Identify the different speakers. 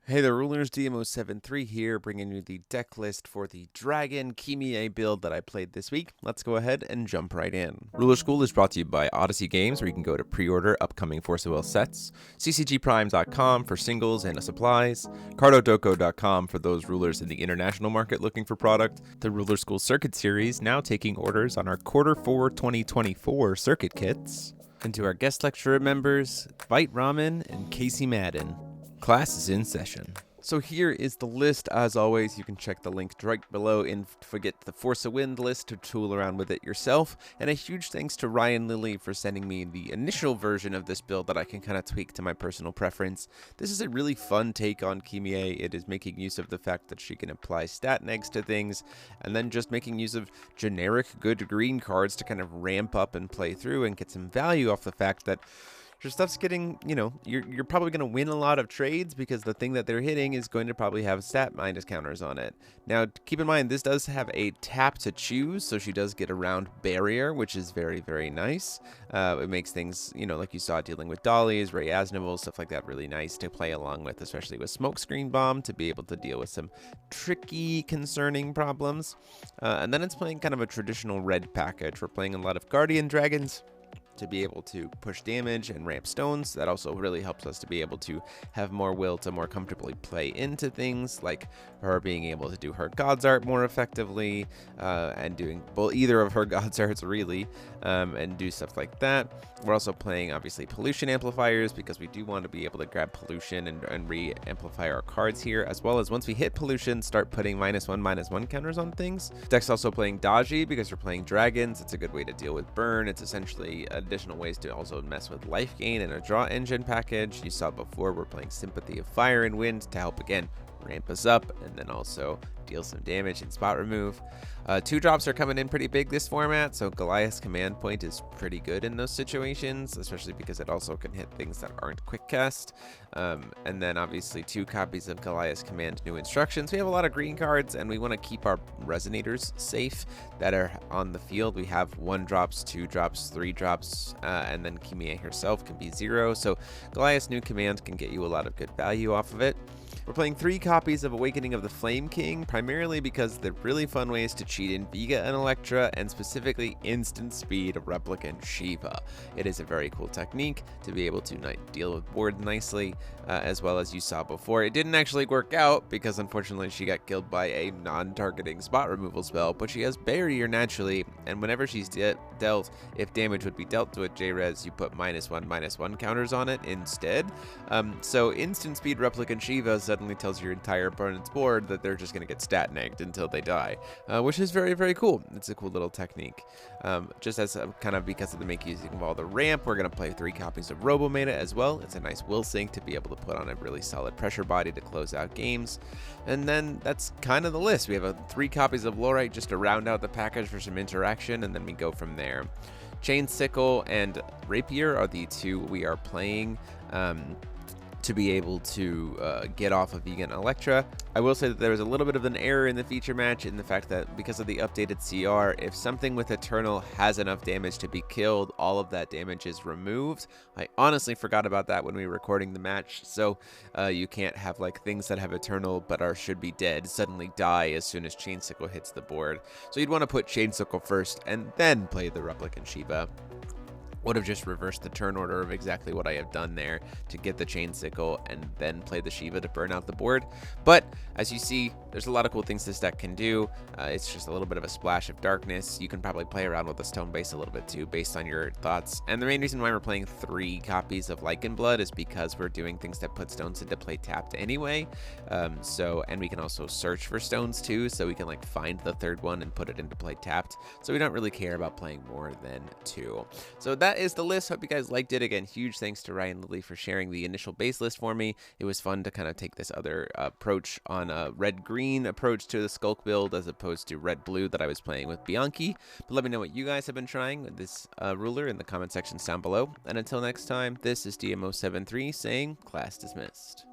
Speaker 1: Hey there, rulers, DMO73 here, bringing you the deck list for the Dragon Kimihe build that I played this week. Let's go ahead and jump right in. Ruler School is brought to you by Odyssey Games, where you can go to pre-order upcoming Force of Will sets, ccgprime.com for singles and supplies, cardodoko.com for those rulers in the international market looking for product, the Ruler School Circuit Series now taking orders on our Q4 2024 circuit kits, and to our guest lecturer members, Bite Ramen and Casey Madden. Class is in session. So here is the list. As always, you can check the link right below and forget the Force of Wind list to tool around with it yourself. And a huge thanks to Ryan Lilly for sending me the initial version of this build that I can kind of tweak to my personal preference. This is a really fun take on Kimihe. It is making use of the fact that she can apply stat negs to things, and then just making use of generic good green cards to kind of ramp up and play through and get some value off the fact that your stuff's getting, you're probably going to win a lot of trades because the thing that they're hitting is going to probably have stat minus counters on it. Now, keep in mind, this does have a tap to choose, so she does get around barrier, which is very, very nice. It makes things, like you saw dealing with dollies, Ray Asnivals, stuff like that, really nice to play along with, especially with Smokescreen Bomb, to be able to deal with some tricky, concerning problems. And then it's playing kind of a traditional red package. We're playing a lot of Guardian Dragons to be able to push damage and ramp stones. That also really helps us to be able to have more will to more comfortably play into things, like her being able to do her God's Art more effectively, and doing either of her God's Arts really, and do stuff like that. We're also playing, obviously, pollution amplifiers because we do want to be able to grab pollution and re-amplify our cards here, as well as once we hit pollution, start putting -1/-1 counters on things. Deck's also playing dodgy because we're playing dragons. It's a good way to deal with burn. It's essentially additional ways to also mess with life gain and a draw engine package. You saw before, we're playing Sympathy of Fire and Wind to help, again, ramp us up and then also deal some damage and spot remove. 2-drops are coming in pretty big this format, so Goliath's Command Point is pretty good in those situations, especially because it also can hit things that aren't quick cast. And then obviously 2 copies of Goliath's Command New Instructions. We have a lot of green cards, and we want to keep our resonators safe that are on the field. We have 1-drops, 2-drops, 3-drops, and then Kimihe herself can be 0. So Goliath's New Command can get you a lot of good value off of it. We're playing 3 copies of Awakening of the Flame King, primarily because they're really fun ways to cheat in Vega and Electra, and specifically instant speed Replicant Shiva. It is a very cool technique to be able to deal with board nicely, as well as you saw before. It didn't actually work out because unfortunately she got killed by a non-targeting spot removal spell, but she has barrier naturally, and whenever she's dealt, if damage would be dealt to a J-Res, you put -1/-1 counters on it instead. So instant speed Replicant Shiva suddenly tells your entire opponent's board that they're just going to get stat negged until they die, which is very, very cool. It's a cool little technique. Just as kind of because of the make using of all the ramp, we're going to play 3 copies of Robometa as well. It's a nice will sync to be able to put on a really solid pressure body to close out games. And then that's kind of the list. We have 3 copies of Lorite just to round out the package for some interaction, and then we go from there. Chain Sickle and Rapier are the 2 we are playing to be able to get off of Vegan Electra. I will say that there was a little bit of an error in the feature match in the fact that because of the updated CR, if something with Eternal has enough damage to be killed, all of that damage is removed. I honestly forgot about that when we were recording the match, so you can't have like things that have Eternal but should be dead suddenly die as soon as Chain Sickle hits the board. So you'd want to put Chain Sickle first and then play the Replicant Shiva. Would have just reversed the turn order of exactly what I have done there to get the Chain Sickle and then play the Shiva to burn out the board. But as you see, there's a lot of cool things this deck can do. It's just a little bit of a splash of darkness. You can probably play around with the stone base a little bit too, based on your thoughts. And the main reason why we're playing 3 copies of Lichen Blood is because we're doing things that put stones into play tapped anyway. And we can also search for stones too, so we can like find the 3rd one and put it into play tapped. So we don't really care about playing more than 2. So that is the list. Hope you guys liked it. Again, huge thanks to Ryan Lilly for sharing the initial base list for me. It was fun to kind of take this other approach on a red-green approach to the Skulk build as opposed to red-blue that I was playing with Bianchi. But let me know what you guys have been trying with this ruler in the comment sections down below. And until next time, this is DMO73 saying class dismissed.